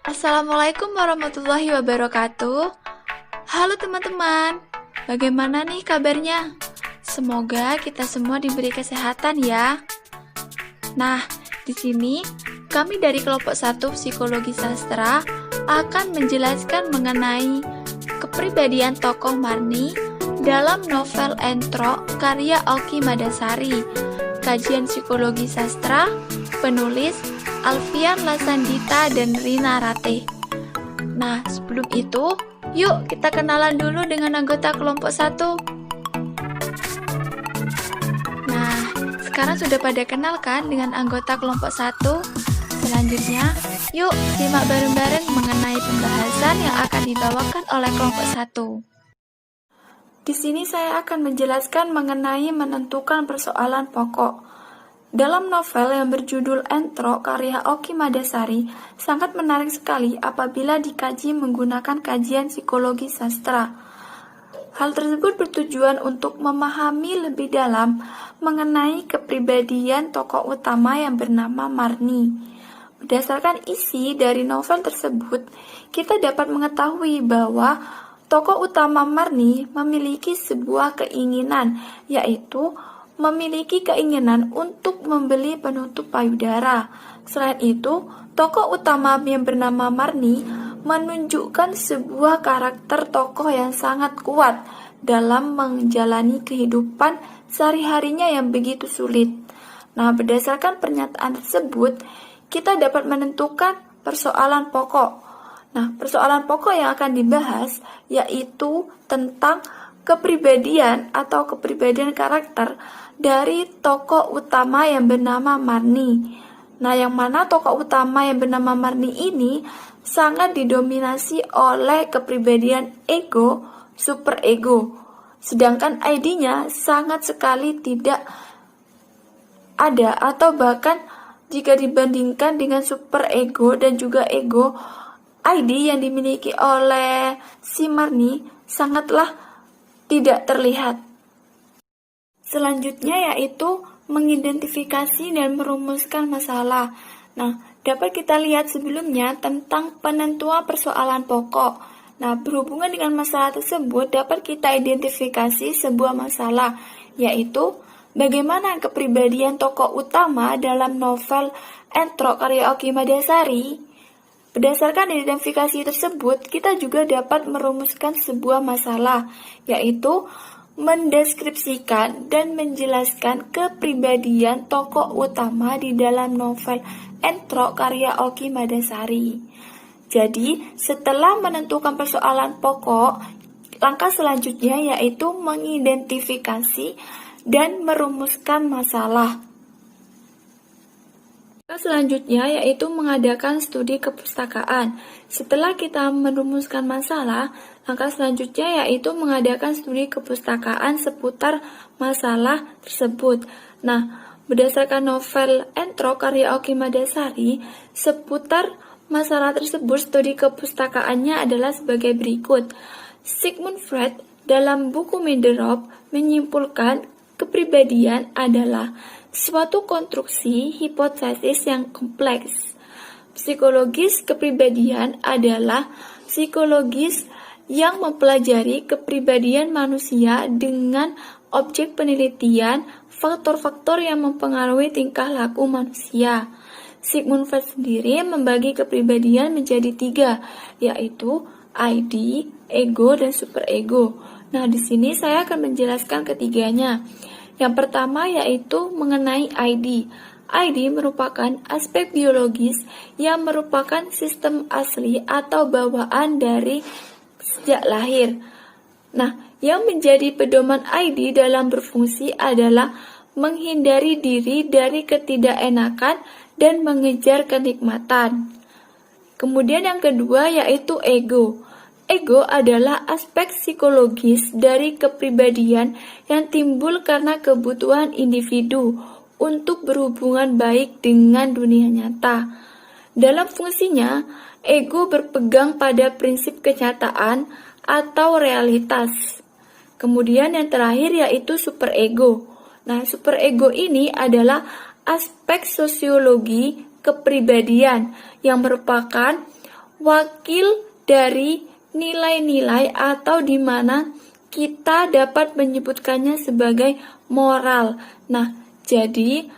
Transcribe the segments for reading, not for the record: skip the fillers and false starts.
Assalamualaikum warahmatullahi wabarakatuh. Halo teman-teman, bagaimana nih kabarnya? Semoga kita semua diberi kesehatan ya. Nah, di sini kami dari kelompok 1 Psikologi Sastra akan menjelaskan mengenai kepribadian tokoh Marni dalam novel Entro karya Oki Madasari. Kajian Psikologi Sastra, penulis Alfian Lasandita dan Rina Ratih. Nah, sebelum itu, yuk kita kenalan dulu dengan anggota kelompok 1. Nah, sekarang sudah pada kenal kan dengan anggota kelompok 1? Selanjutnya, yuk simak bareng-bareng mengenai pembahasan yang akan dibawakan oleh kelompok 1. Di sini saya akan menjelaskan mengenai menentukan persoalan pokok. Dalam novel yang berjudul Entro karya Oki Madasari, sangat menarik sekali apabila dikaji menggunakan kajian psikologi sastra. Hal tersebut bertujuan untuk memahami lebih dalam mengenai kepribadian tokoh utama yang bernama Marni. Berdasarkan isi dari novel tersebut, kita dapat mengetahui bahwa tokoh utama Marni memiliki sebuah keinginan, yaitu memiliki keinginan untuk membeli penutup payudara. Selain itu, tokoh utama yang bernama Marni menunjukkan sebuah karakter tokoh yang sangat kuat dalam menjalani kehidupan sehari-harinya yang begitu sulit. Nah, berdasarkan pernyataan tersebut, kita dapat menentukan persoalan pokok. Nah, persoalan pokok yang akan dibahas yaitu tentang kepribadian atau kepribadian karakter dari tokoh utama yang bernama Marni. Nah, yang mana tokoh utama yang bernama Marni ini sangat didominasi oleh kepribadian ego, super ego. Sedangkan ID-nya sangat sekali tidak ada, atau bahkan jika dibandingkan dengan super ego dan juga ego, ID yang dimiliki oleh si Marni sangatlah tidak terlihat. Selanjutnya yaitu mengidentifikasi dan merumuskan masalah. Nah, dapat kita lihat sebelumnya tentang penentuan persoalan pokok. Nah, berhubungan dengan masalah tersebut dapat kita identifikasi sebuah masalah, yaitu bagaimana kepribadian tokoh utama dalam novel Entro karya Oki Madasari. Berdasarkan identifikasi tersebut, kita juga dapat merumuskan sebuah masalah, yaitu mendeskripsikan dan menjelaskan kepribadian tokoh utama di dalam novel Entro karya Oki Madasari. Jadi, setelah menentukan persoalan pokok, langkah selanjutnya yaitu mengidentifikasi dan merumuskan masalah. Selanjutnya yaitu mengadakan studi kepustakaan. Setelah kita merumuskan masalah, langkah selanjutnya yaitu mengadakan studi kepustakaan seputar masalah tersebut. Nah, berdasarkan novel Entro karya Oki Madasari, seputar masalah tersebut studi kepustakaannya adalah sebagai berikut. Sigmund Freud dalam buku Misanthrope menyimpulkan kepribadian adalah suatu konstruksi hipotesis yang kompleks. Psikologis kepribadian adalah psikologis yang mempelajari kepribadian manusia dengan objek penelitian faktor-faktor yang mempengaruhi tingkah laku manusia. Sigmund Freud sendiri membagi kepribadian menjadi 3, yaitu ID, ego, dan superego. Nah, di sini saya akan menjelaskan ketiganya. Yang pertama yaitu mengenai ID. ID merupakan aspek biologis yang merupakan sistem asli atau bawaan dari sejak lahir. Nah, yang menjadi pedoman ID dalam berfungsi adalah menghindari diri dari ketidakenakan dan mengejar kenikmatan. Kemudian yang kedua yaitu ego. Ego adalah aspek psikologis dari kepribadian yang timbul karena kebutuhan individu untuk berhubungan baik dengan dunia nyata. Dalam fungsinya, ego berpegang pada prinsip kenyataan atau realitas. Kemudian yang terakhir yaitu superego. Nah, superego ini adalah aspek sosiologi kepribadian yang merupakan wakil dari nilai-nilai atau di mana kita dapat menyebutkannya sebagai moral. Nah, jadi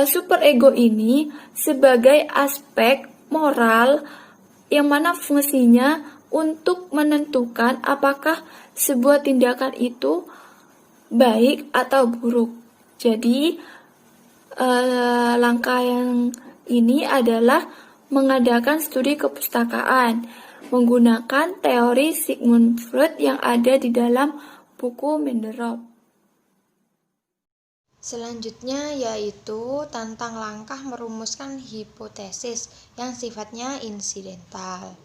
superego ini sebagai aspek moral yang mana fungsinya untuk menentukan apakah sebuah tindakan itu baik atau buruk. Jadi langkah yang ini adalah mengadakan studi kepustakaan menggunakan teori Sigmund Freud yang ada di dalam buku Mendelbrot. Selanjutnya yaitu tentang langkah merumuskan hipotesis yang sifatnya insidental.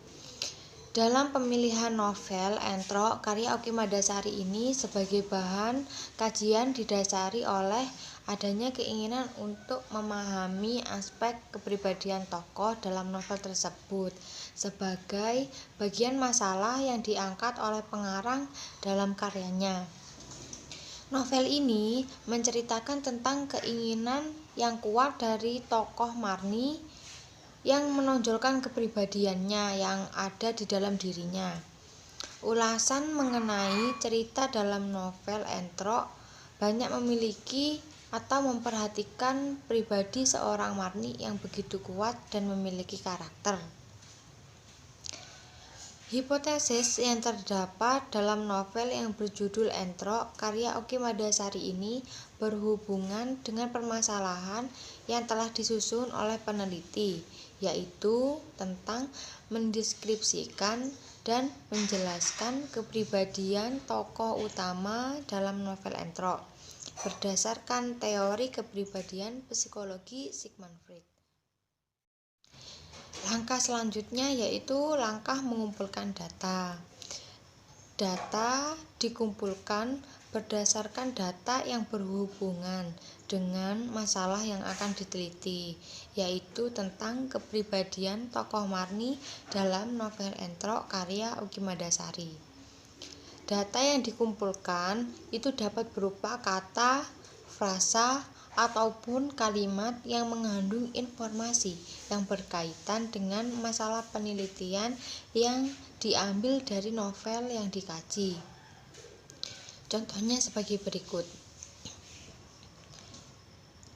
Dalam pemilihan novel Entrok karya Oky Madasari ini sebagai bahan kajian didasari oleh adanya keinginan untuk memahami aspek kepribadian tokoh dalam novel tersebut sebagai bagian masalah yang diangkat oleh pengarang dalam karyanya. Novel ini menceritakan tentang keinginan yang kuat dari tokoh Marni yang menonjolkan kepribadiannya yang ada di dalam dirinya. Ulasan mengenai cerita dalam novel Entrok banyak memiliki atau memperhatikan pribadi seorang Marni yang begitu kuat dan memiliki karakter. Hipotesis yang terdapat dalam novel yang berjudul Entrok karya Oky Madasari ini berhubungan dengan permasalahan yang telah disusun oleh peneliti, yaitu tentang mendeskripsikan dan menjelaskan kepribadian tokoh utama dalam novel Entrok berdasarkan teori kepribadian psikologi Sigmund Freud. Langkah selanjutnya yaitu langkah mengumpulkan data. Data dikumpulkan berdasarkan data yang berhubungan dengan masalah yang akan diteliti, yaitu tentang kepribadian tokoh Marni dalam novel Entrok karya Oky Madasari. Data yang dikumpulkan itu dapat berupa kata, frasa, ataupun kalimat yang mengandung informasi yang berkaitan dengan masalah penelitian yang diambil dari novel yang dikaji. Contohnya sebagai berikut.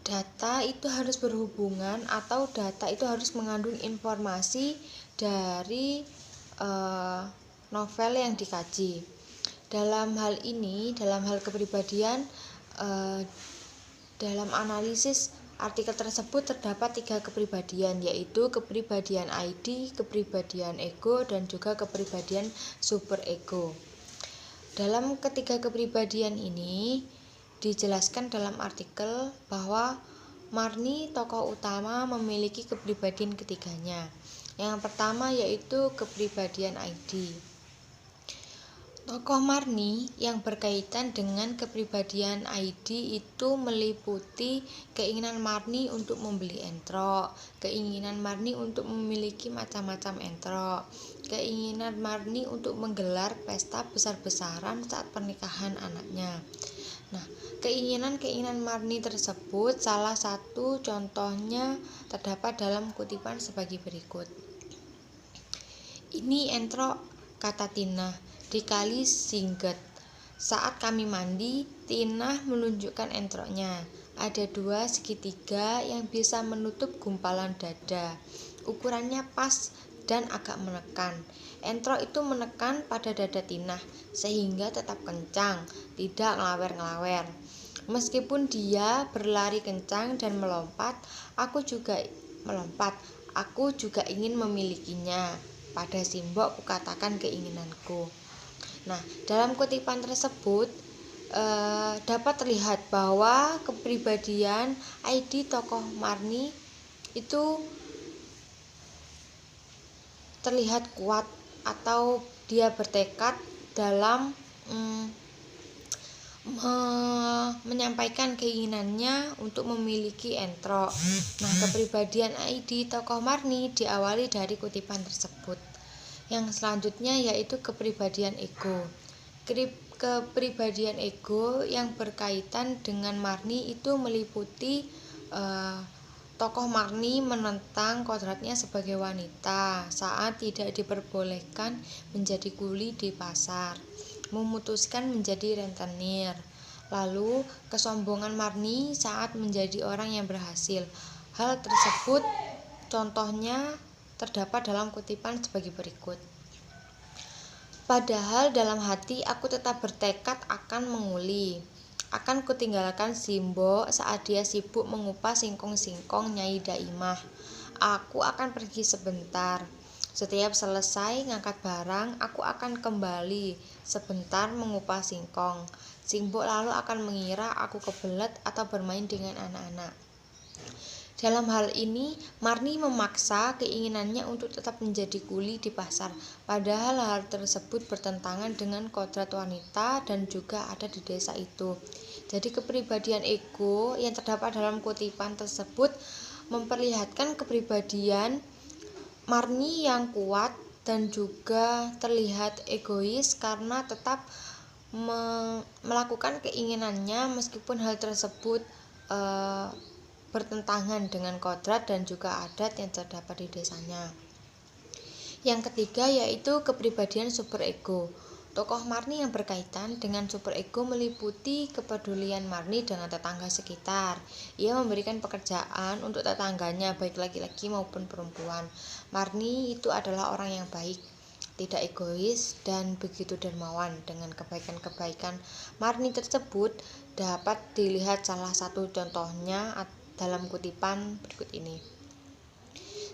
Data itu harus berhubungan atau data itu harus mengandung informasi dari novel yang dikaji. Dalam hal ini, dalam hal kepribadian, dalam analisis artikel tersebut terdapat 3 kepribadian, yaitu kepribadian ID, kepribadian ego, dan juga kepribadian superego. Dalam ketiga kepribadian ini dijelaskan dalam artikel bahwa Marni tokoh utama memiliki kepribadian ketiganya. Yang pertama yaitu kepribadian ID. Tokoh Marni yang berkaitan dengan kepribadian ID itu meliputi keinginan Marni untuk membeli entrok, keinginan Marni untuk memiliki macam-macam entrok, keinginan Marni untuk menggelar pesta besar-besaran saat pernikahan anaknya. Nah, keinginan-keinginan Marni tersebut salah satu contohnya terdapat dalam kutipan sebagai berikut. Ini entrok, kata Tina. Dikali singget. Saat kami mandi, Tina menunjukkan entroknya. Ada 2 segitiga yang bisa menutup gumpalan dada. Ukurannya pas dan agak menekan. Entrok itu menekan pada dada Tina sehingga tetap kencang, tidak ngelawer-ngelawer. Meskipun dia berlari kencang dan melompat, aku juga melompat. Aku juga ingin memilikinya. Pada simbok kukatakan keinginanku. Nah, dalam kutipan tersebut dapat terlihat bahwa kepribadian ID tokoh Marni itu terlihat kuat atau dia bertekad dalam menyampaikan keinginannya untuk memiliki entrok. Nah, kepribadian ID tokoh Marni diawali dari kutipan tersebut. Yang selanjutnya yaitu kepribadian ego. Kepribadian ego yang berkaitan dengan Marni itu meliputi tokoh Marni menentang kodratnya sebagai wanita saat tidak diperbolehkan menjadi kuli di pasar, memutuskan menjadi rentenir. Lalu, kesombongan Marni saat menjadi orang yang berhasil. Hal tersebut contohnya terdapat dalam kutipan sebagai berikut. Padahal dalam hati aku tetap bertekad akan menguli. Akan kutinggalkan Simbo saat dia sibuk mengupas singkong-singkong Nyai Daimah. Aku akan pergi sebentar. Setiap selesai ngangkat barang, aku akan kembali sebentar mengupas singkong. Simbo lalu akan mengira aku kebelet atau bermain dengan anak-anak. Dalam hal ini, Marni memaksa keinginannya untuk tetap menjadi kuli di pasar, padahal hal tersebut bertentangan dengan kodrat wanita dan juga ada di desa itu. Jadi kepribadian ego yang terdapat dalam kutipan tersebut memperlihatkan kepribadian Marni yang kuat dan juga terlihat egois karena tetap melakukan keinginannya meskipun hal tersebut bertentangan dengan kodrat dan juga adat yang terdapat di desanya. Yang ketiga yaitu kepribadian superego. Tokoh Marni yang berkaitan dengan superego meliputi kepedulian Marni dengan tetangga sekitar. Ia memberikan pekerjaan untuk tetangganya baik laki-laki maupun perempuan. Marni itu adalah orang yang baik, tidak egois dan begitu dermawan. Dengan kebaikan-kebaikan Marni tersebut dapat dilihat salah satu contohnya dalam kutipan berikut ini.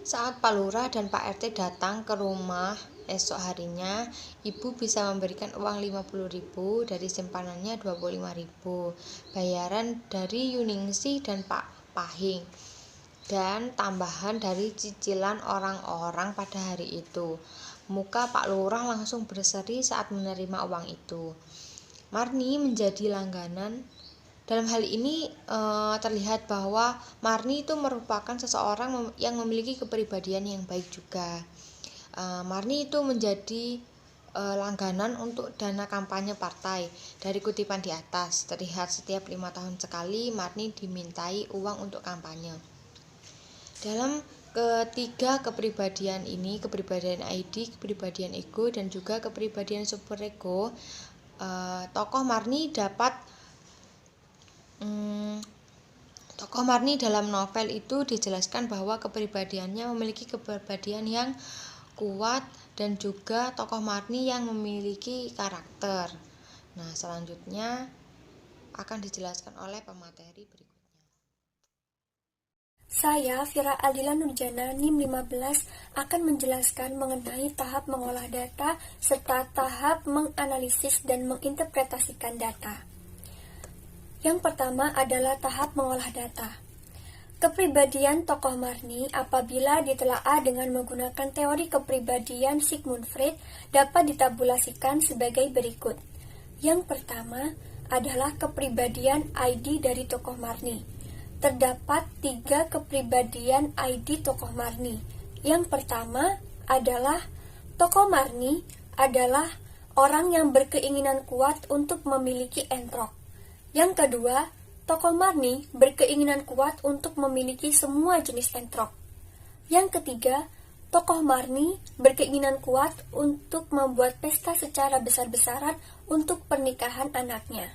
Saat Pak Lurah dan Pak RT datang ke rumah esok harinya, ibu bisa memberikan uang 50.000 dari simpanannya 25.000, bayaran dari Yuningsi dan Pak Pahing, dan tambahan dari cicilan orang-orang pada hari itu. Muka Pak Lurah langsung berseri saat menerima uang itu. Marni menjadi langganan. Dalam hal ini terlihat bahwa Marni itu merupakan seseorang yang memiliki kepribadian yang baik juga. Marni itu menjadi langganan untuk dana kampanye partai. Dari kutipan di atas terlihat setiap 5 tahun sekali Marni dimintai uang untuk kampanye. Dalam ketiga kepribadian ini, kepribadian ID, kepribadian ego, dan juga kepribadian superego, tokoh Marni dalam novel itu dijelaskan bahwa kepribadiannya memiliki kepribadian yang kuat dan juga tokoh Marni yang memiliki karakter. Nah, selanjutnya akan dijelaskan oleh pemateri berikutnya. Saya, Fira Aldila Nurjana, NIM 15, akan menjelaskan mengenai tahap mengolah data serta tahap menganalisis dan menginterpretasikan data. Yang pertama adalah tahap mengolah data. Kepribadian tokoh Marni apabila ditelaah dengan menggunakan teori kepribadian Sigmund Freud dapat ditabulasikan sebagai berikut. Yang pertama adalah kepribadian ID dari tokoh Marni. Terdapat 3 kepribadian ID tokoh Marni. Yang pertama adalah tokoh Marni adalah orang yang berkeinginan kuat untuk memiliki entrok. Yang kedua, tokoh Marni berkeinginan kuat untuk memiliki semua jenis entrok. Yang ketiga, tokoh Marni berkeinginan kuat untuk membuat pesta secara besar-besaran untuk pernikahan anaknya.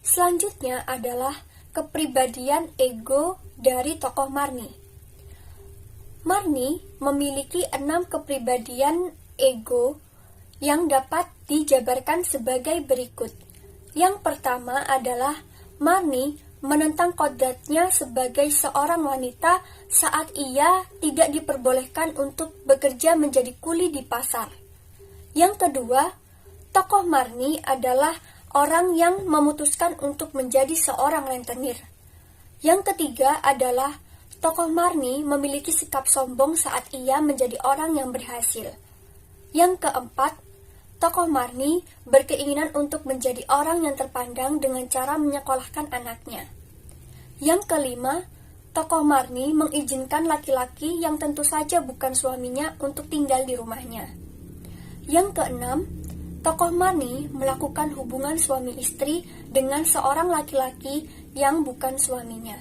Selanjutnya adalah kepribadian ego dari tokoh Marni. Marni memiliki 6 kepribadian ego yang dapat dijabarkan sebagai berikut. Yang pertama adalah Marni menentang kodratnya sebagai seorang wanita saat ia tidak diperbolehkan untuk bekerja menjadi kuli di pasar. Yang kedua, tokoh Marni adalah orang yang memutuskan untuk menjadi seorang rentenir. Yang ketiga adalah tokoh Marni memiliki sikap sombong saat ia menjadi orang yang berhasil. Yang keempat, tokoh Marni berkeinginan untuk menjadi orang yang terpandang dengan cara menyekolahkan anaknya. Yang kelima, tokoh Marni mengizinkan laki-laki yang tentu saja bukan suaminya untuk tinggal di rumahnya. Yang keenam, tokoh Marni melakukan hubungan suami istri dengan seorang laki-laki yang bukan suaminya.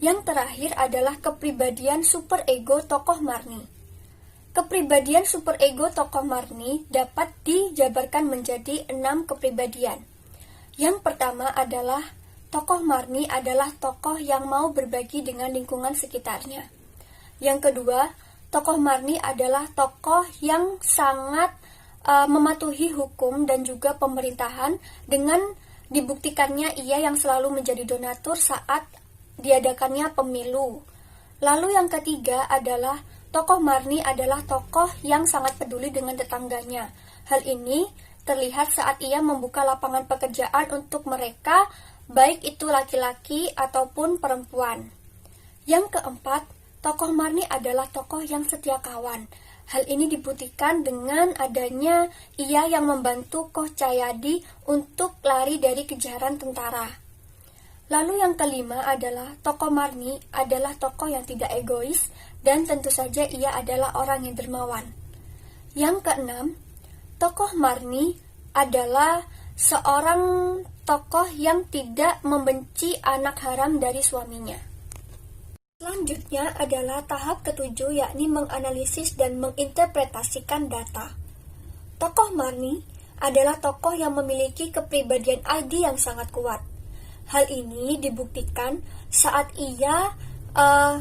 Yang terakhir adalah kepribadian superego tokoh Marni. Kepribadian superego tokoh Marni dapat dijabarkan menjadi 6 kepribadian. Yang pertama adalah tokoh Marni adalah tokoh yang mau berbagi dengan lingkungan sekitarnya. Yang kedua, tokoh Marni adalah tokoh yang sangat mematuhi hukum dan juga pemerintahan dengan dibuktikannya ia yang selalu menjadi donatur saat diadakannya pemilu. Lalu yang ketiga adalah tokoh Marni adalah tokoh yang sangat peduli dengan tetangganya. Hal ini terlihat saat ia membuka lapangan pekerjaan untuk mereka, baik itu laki-laki ataupun perempuan. Yang keempat, tokoh Marni adalah tokoh yang setia kawan. Hal ini dibuktikan dengan adanya ia yang membantu Koh Cahyadi untuk lari dari kejaran tentara. Lalu yang kelima adalah tokoh Marni adalah tokoh yang tidak egois dan tentu saja ia adalah orang yang dermawan. Yang keenam, tokoh Marni adalah seorang tokoh yang tidak membenci anak haram dari suaminya. Selanjutnya adalah tahap ketujuh, yakni menganalisis dan menginterpretasikan data. Tokoh Marni adalah tokoh yang memiliki kepribadian ID yang sangat kuat. Hal ini dibuktikan saat ia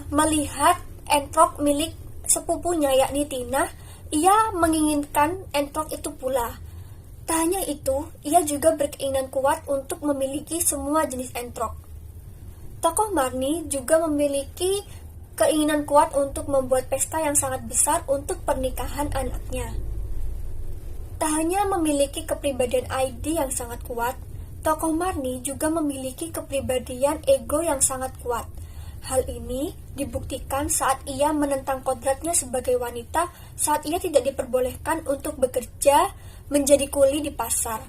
melihat entrok milik sepupunya yakni Tina, ia menginginkan entrok itu pula. Tak hanya itu, ia juga berkeinginan kuat untuk memiliki semua jenis entrok. Tokoh Marni juga memiliki keinginan kuat untuk membuat pesta yang sangat besar untuk pernikahan anaknya. Tak hanya memiliki kepribadian ID yang sangat kuat, tokoh Marni juga memiliki kepribadian ego yang sangat kuat. Hal ini dibuktikan saat ia menentang kodratnya sebagai wanita saat ia tidak diperbolehkan untuk bekerja menjadi kuli di pasar.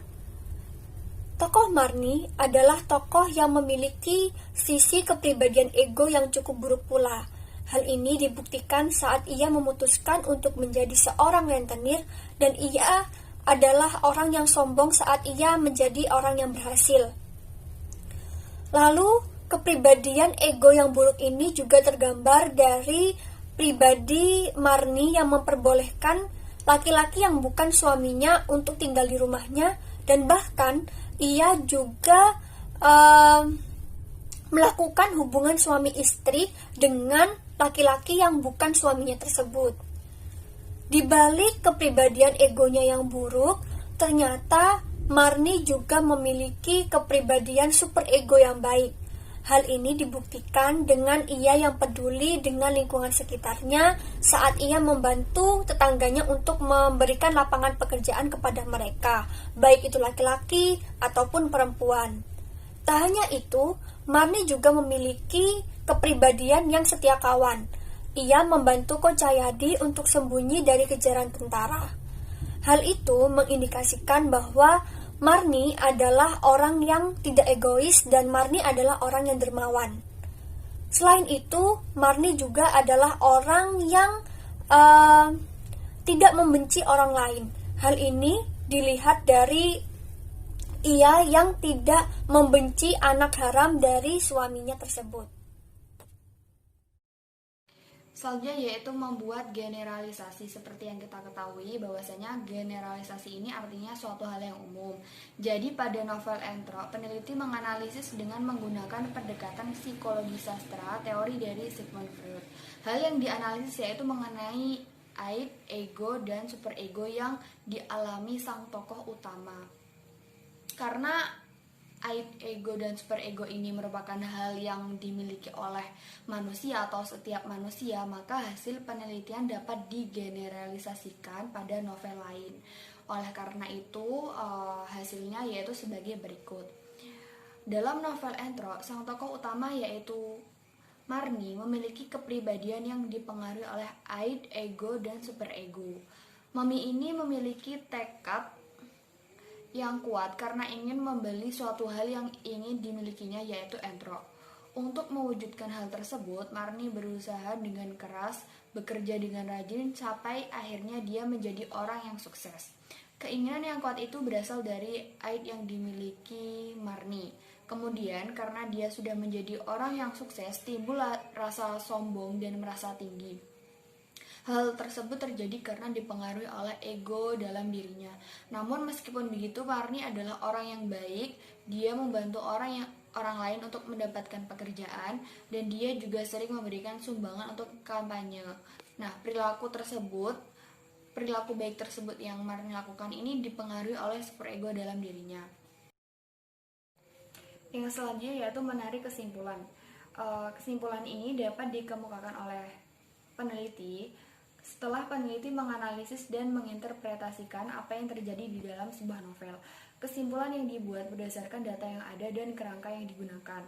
Tokoh Marni adalah tokoh yang memiliki sisi kepribadian ego yang cukup buruk pula. Hal ini dibuktikan saat ia memutuskan untuk menjadi seorang rentenir dan ia adalah orang yang sombong saat ia menjadi orang yang berhasil. Lalu, kepribadian ego yang buruk ini juga tergambar dari pribadi Marni yang memperbolehkan laki-laki yang bukan suaminya untuk tinggal di rumahnya dan bahkan ia juga melakukan hubungan suami istri dengan laki-laki yang bukan suaminya tersebut. Di balik kepribadian egonya yang buruk, ternyata Marni juga memiliki kepribadian superego yang baik. Hal ini dibuktikan dengan ia yang peduli dengan lingkungan sekitarnya saat ia membantu tetangganya untuk memberikan lapangan pekerjaan kepada mereka, baik itu laki-laki ataupun perempuan. Tak hanya itu, Marni juga memiliki kepribadian yang setia kawan. Ia membantu Koh Cahyadi untuk sembunyi dari kejaran tentara. Hal itu mengindikasikan bahwa Marni adalah orang yang tidak egois dan Marni adalah orang yang dermawan. Selain itu, Marni juga adalah orang yang tidak membenci orang lain. Hal ini dilihat dari ia yang tidak membenci anak haram dari suaminya tersebut. Selanjutnya yaitu membuat generalisasi. Seperti yang kita ketahui bahwasanya generalisasi ini artinya suatu hal yang umum. Jadi pada novel Entrok, peneliti menganalisis dengan menggunakan pendekatan psikologi sastra teori dari Sigmund Freud. Hal yang dianalisis yaitu mengenai aib, ego, dan superego yang dialami sang tokoh utama. Karena aib, ego, dan superego ini merupakan hal yang dimiliki oleh manusia atau setiap manusia, maka hasil penelitian dapat digeneralisasikan pada novel lain. Oleh karena itu, hasilnya yaitu sebagai berikut. Dalam novel Entrok, sang tokoh utama yaitu Marni memiliki kepribadian yang dipengaruhi oleh aib, ego, dan superego. Mami ini memiliki tekad yang kuat karena ingin membeli suatu hal yang ingin dimilikinya yaitu entrok. Untuk mewujudkan hal tersebut, Marni berusaha dengan keras, bekerja dengan rajin sampai akhirnya dia menjadi orang yang sukses. Keinginan yang kuat itu berasal dari aid yang dimiliki Marni. Kemudian karena dia sudah menjadi orang yang sukses, timbul rasa sombong dan merasa tinggi. Hal tersebut terjadi karena dipengaruhi oleh ego dalam dirinya. Namun meskipun begitu, Marni adalah orang yang baik. Dia membantu orang lain untuk mendapatkan pekerjaan, dan dia juga sering memberikan sumbangan untuk kampanye. Nah, perilaku baik tersebut yang Marni lakukan ini dipengaruhi oleh superego dalam dirinya. Yang selanjutnya yaitu menarik kesimpulan. Kesimpulan ini dapat dikemukakan oleh peneliti setelah peneliti menganalisis dan menginterpretasikan apa yang terjadi di dalam sebuah novel. Kesimpulan yang dibuat berdasarkan data yang ada dan kerangka yang digunakan.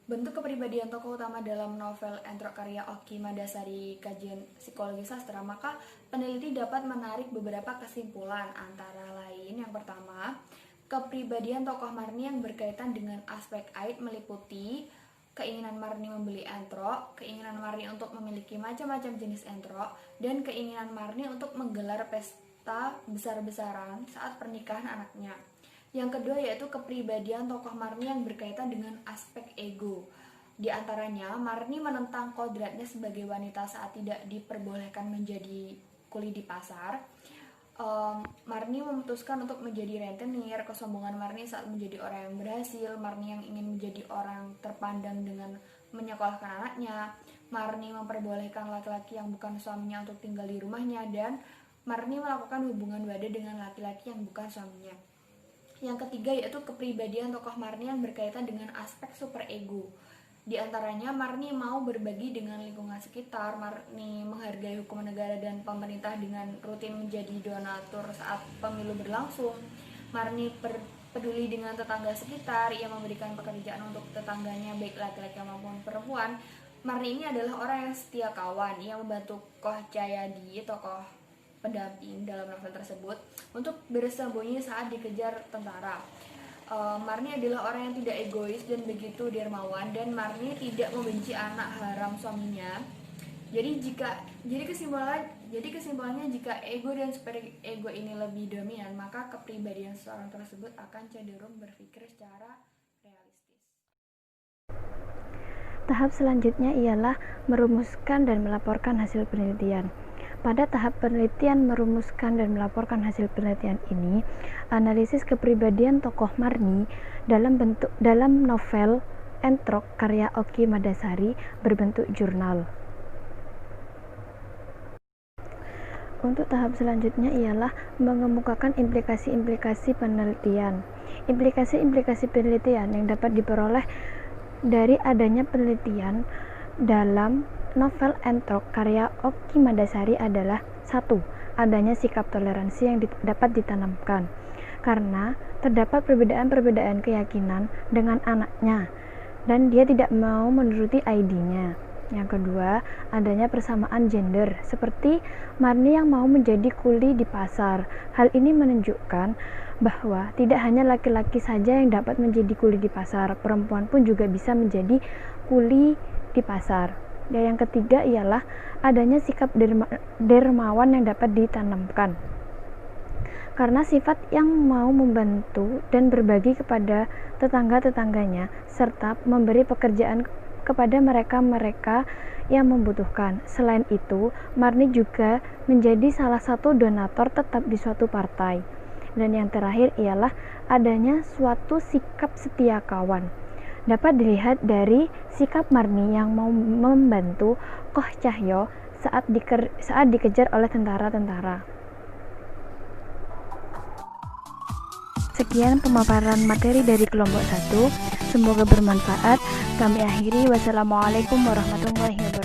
Bentuk kepribadian tokoh utama dalam novel Entrok karya Oki Madasari Kajian Psikologi Sastra, maka peneliti dapat menarik beberapa kesimpulan, antara lain yang pertama, kepribadian tokoh Marni yang berkaitan dengan aspek aid meliputi keinginan Marni membeli entrok, keinginan Marni untuk memiliki macam-macam jenis entrok, dan keinginan Marni untuk menggelar pesta besar-besaran saat pernikahan anaknya. Yang kedua yaitu kepribadian tokoh Marni yang berkaitan dengan aspek ego. Di antaranya, Marni menentang kodratnya sebagai wanita saat tidak diperbolehkan menjadi kuli di pasar. Marni memutuskan untuk menjadi rentenir, kesombongan Marni saat menjadi orang yang berhasil, Marni yang ingin menjadi orang terpandang dengan menyekolahkan anaknya, Marni memperbolehkan laki-laki yang bukan suaminya untuk tinggal di rumahnya, dan Marni melakukan hubungan badan dengan laki-laki yang bukan suaminya. Yang ketiga yaitu kepribadian tokoh Marni yang berkaitan dengan aspek superego. Di antaranya, Marni mau berbagi dengan lingkungan sekitar, Marni menghargai hukum negara dan pemerintah dengan rutin menjadi donatur saat pemilu berlangsung, Marni peduli dengan tetangga sekitar, ia memberikan pekerjaan untuk tetangganya baik laki-laki maupun perempuan. Marni ini adalah orang yang setia kawan, ia membantu Koh Jayadi, tokoh pendamping dalam novel tersebut, untuk bersembunyi saat dikejar tentara. Marni adalah orang yang tidak egois dan begitu dermawan, dan Marni tidak membenci anak haram suaminya. Jadi kesimpulannya jika ego dan superego ini lebih dominan, maka kepribadian seorang tersebut akan cenderung berpikir secara realistis. Tahap selanjutnya ialah merumuskan dan melaporkan hasil penelitian. Pada tahap penelitian merumuskan dan melaporkan hasil penelitian ini, analisis kepribadian tokoh Marni dalam novel Entrok karya Oki Madasari berbentuk jurnal. Untuk tahap selanjutnya ialah mengemukakan implikasi-implikasi penelitian. Implikasi-implikasi penelitian yang dapat diperoleh dari adanya penelitian dalam novel Entrok karya Oki Madasari adalah 1. Adanya sikap toleransi yang dapat ditanamkan karena terdapat perbedaan-perbedaan keyakinan dengan anaknya dan dia tidak mau menuruti ID-nya. Yang kedua, adanya persamaan gender seperti Marni yang mau menjadi kuli di pasar. Hal ini menunjukkan bahwa tidak hanya laki-laki saja yang dapat menjadi kuli di pasar, perempuan pun juga bisa menjadi kuli di pasar. Dan yang ketiga ialah adanya sikap dermawan yang dapat ditanamkan karena sifat yang mau membantu dan berbagi kepada tetangga-tetangganya serta memberi pekerjaan kepada mereka-mereka yang membutuhkan. Selain itu, Marni juga menjadi salah satu donatur tetap di suatu partai. Dan yang terakhir ialah adanya suatu sikap setia kawan. Dapat dilihat dari sikap Marni yang mau membantu Koh Cahyo saat dikejar oleh tentara-tentara. Sekian pemaparan materi dari kelompok 1. Semoga bermanfaat. Kami akhiri. Wassalamualaikum warahmatullahi wabarakatuh.